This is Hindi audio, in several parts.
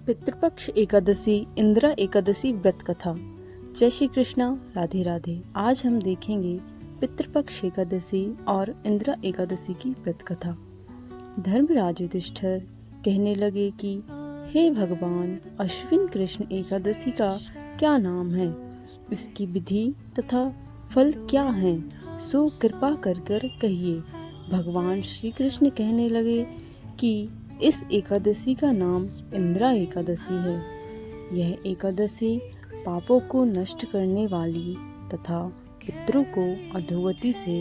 पितृपक्ष एकादशी इंदिरा एकादशी व्रत कथा। जय श्री कृष्णा, राधे राधे। आज हम देखेंगे पितृपक्ष एकादशी और इंदिरा एकादशी की व्रत कथा। धर्मराज युधिष्ठिर कहने लगे कि हे भगवान, अश्विन कृष्ण एकादशी का क्या नाम है, इसकी विधि तथा फल क्या है, सो कृपा कर कर कहिए। भगवान श्री कृष्ण कहने लगे कि इस एकादशी का नाम इंदिरा एकादशी है। यह एकादशी पापों को नष्ट करने वाली तथा पितरों को अधोगति से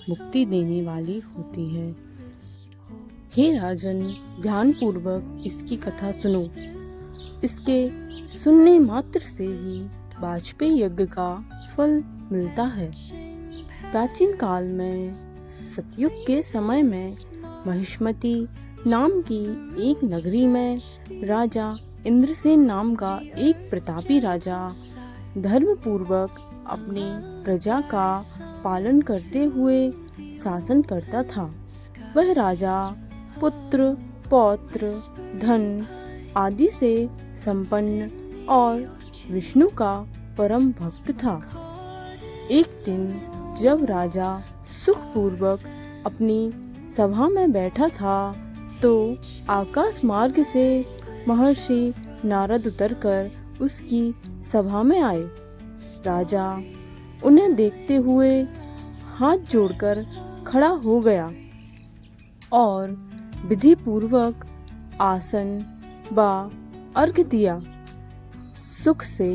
मुक्ति देने वाली होती है। हे राजन, ध्यान पूर्वक इसकी कथा सुनो। इसके सुनने मात्र से ही वाजपेयी यज्ञ का फल मिलता है। प्राचीन काल में सतयुग के समय में महिष्मती नाम की एक नगरी में राजा इंद्रसेन नाम का एक प्रतापी राजा धर्म पूर्वक अपनी प्रजा का पालन करते हुए शासन करता था। वह राजा पुत्र, पौत्र, धन आदि से संपन्न और विष्णु का परम भक्त था। एक दिन जब राजा सुखपूर्वक अपनी सभा में बैठा था तो आकाश मार्ग से महर्षि नारद उतरकर उसकी सभा में आए। राजा उन्हें देखते हुए हाथ जोड़कर खड़ा हो गया और विधि पूर्वक आसन व अर्घ्य दिया। सुख से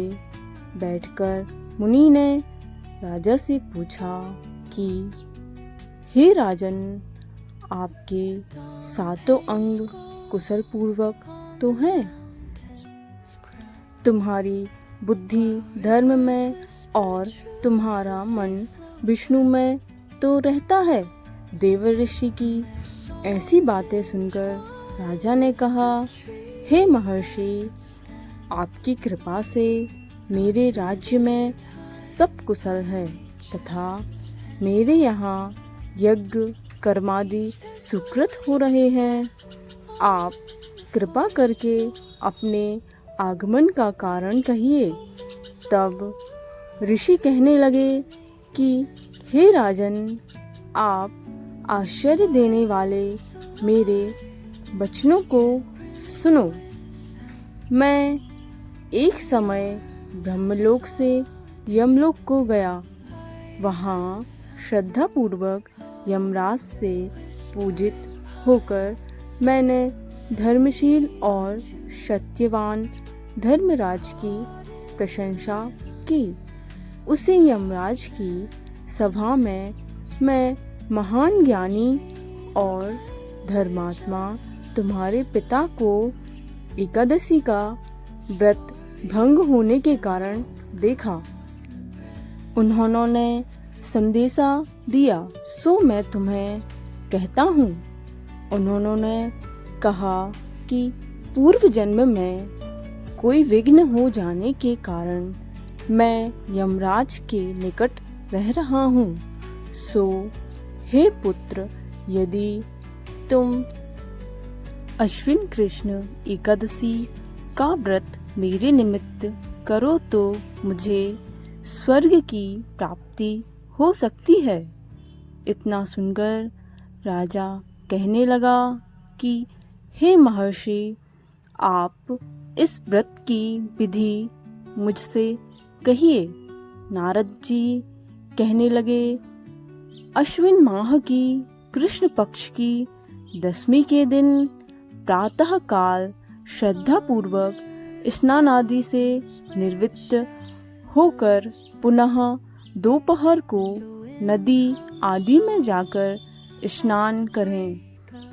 बैठकर मुनि ने राजा से पूछा कि हे राजन, आपके सातों अंग कुशल पूर्वक तो हैं? तुम्हारी बुद्धि धर्म में और तुम्हारा मन विष्णु में तो रहता है। देव ऋषि की ऐसी बातें सुनकर राजा ने कहा, हे महर्षि, आपकी कृपा से मेरे राज्य में सब कुशल है तथा मेरे यहाँ यज्ञ कर्मादि सुकृत हो रहे हैं। आप कृपा करके अपने आगमन का कारण कहिए। तब ऋषि कहने लगे कि हे राजन, आप आश्चर्य देने वाले मेरे वचनों को सुनो। मैं एक समय ब्रह्मलोक से यमलोक को गया। वहाँ श्रद्धा पूर्वक यमराज से पूजित होकर मैंने धर्मशील और सत्यवान धर्मराज की प्रशंसा की। उसी यमराज की सभा में मैं महान ज्ञानी और धर्मात्मा तुम्हारे पिता को एकादशी का व्रत भंग होने के कारण देखा। उन्होंने संदेशा दिया, सो मैं तुम्हें कहता हूँ। उन्होंने कहा कि पूर्व जन्म में कोई विघ्न हो जाने के कारण मैं यमराज के निकट रह रहा हूँ। सो हे पुत्र, यदि तुम अश्विन कृष्ण एकादशी का व्रत मेरे निमित्त करो तो मुझे स्वर्ग की प्राप्ति हो सकती है। इतना सुनकर राजा कहने लगा कि हे महर्षि, आप इस व्रत की विधि मुझसे कहिए। नारद जी कहने लगे, अश्विन माह की कृष्ण पक्ष की दशमी के दिन प्रातः काल श्रद्धा पूर्वक स्नान आदि से निवृत्त होकर पुनः दोपहर को नदी आदि में जाकर स्नान करें।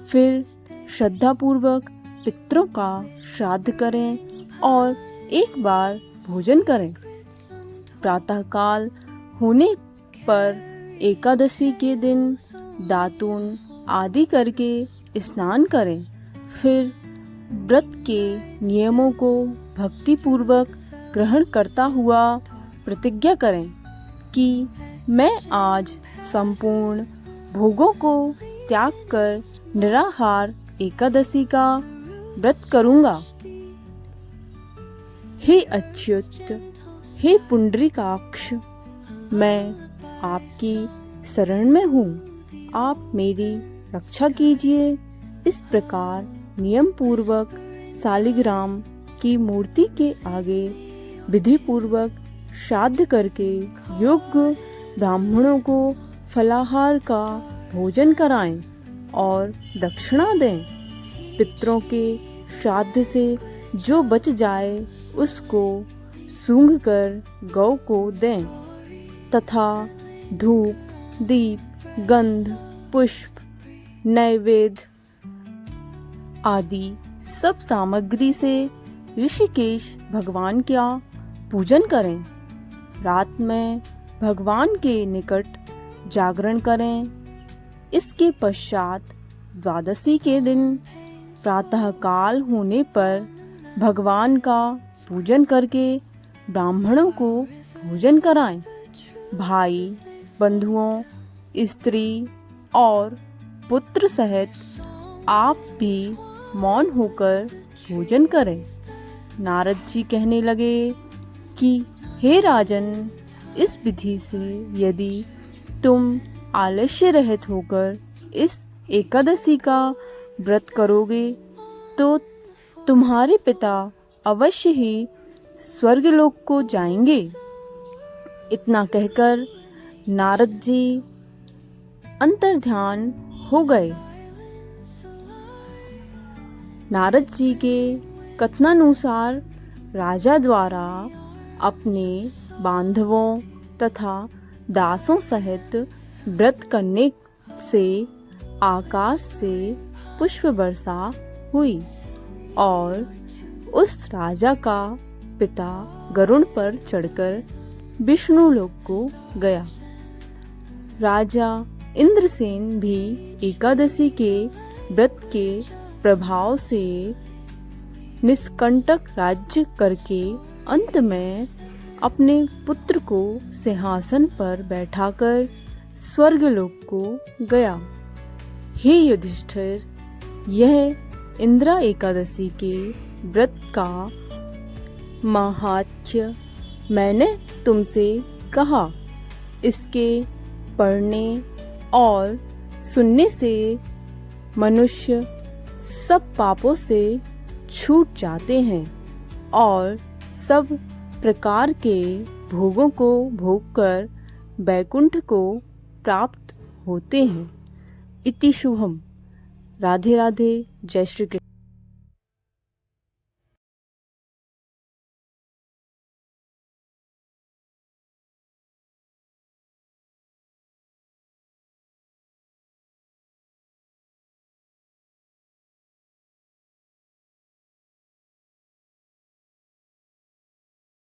फिर श्रद्धा पूर्वक पितरों का श्राद्ध करें और एक बार भोजन करें। प्रातःकाल होने पर एकादशी के दिन दातून आदि करके स्नान करें। फिर व्रत के नियमों को भक्ति पूर्वक ग्रहण करता हुआ प्रतिज्ञा करें कि मैं आज संपूर्ण भोगों को त्याग कर निराहार एकादशी का व्रत करूंगा। हे अच्युत, हे पुंडरीकाक्ष, मैं आपकी शरण में हूँ, आप मेरी रक्षा कीजिए। इस प्रकार नियम पूर्वक शालिग्राम की मूर्ति के आगे विधि पूर्वक श्राद्ध करके योग्य ब्राह्मणों को फलाहार का भोजन कराएं और दक्षिणा दें। पितरों के श्राद्ध से जो बच जाए उसको सूंघ कर गौ को दें तथा धूप, दीप, गंध, पुष्प, नैवेद्य आदि सब सामग्री से ऋषिकेश भगवान का पूजन करें। रात में भगवान के निकट जागरण करें। इसके पश्चात द्वादशी के दिन प्रातःकाल होने पर भगवान का पूजन करके ब्राह्मणों को भोजन कराएं। भाई, बंधुओं, स्त्री और पुत्र सहित आप भी मौन होकर भोजन करें। नारद जी कहने लगे कि हे राजन, इस विधि से यदि तुम आलस्य रहित होकर इस एकादशी का व्रत करोगे तो तुम्हारे पिता अवश्य ही स्वर्गलोक को जाएंगे। इतना कहकर नारद जी अंतर्ध्यान हो गए। नारद जी के कथनानुसार राजा द्वारा अपने बांधवों तथा दासों सहित व्रत करने से आकाश से पुष्प वर्षा हुई और उस राजा का पिता गरुड़ पर चढ़कर विष्णु लोक को गया। राजा इंद्रसेन भी एकादशी के व्रत के प्रभाव से निष्कंटक राज्य करके अंत में अपने पुत्र को सिंहासन पर बैठाकर स्वर्गलोक को गया। हे युधिष्ठिर, यह इंद्रा एकादशी के व्रत का महात्म्य मैंने तुमसे कहा। इसके पढ़ने और सुनने से मनुष्य सब पापों से छूट जाते हैं और सब प्रकार के भोगों को भोगकर वैकुंठ को प्राप्त होते हैं। इति शुभम। राधे राधे। जय श्री कृष्ण।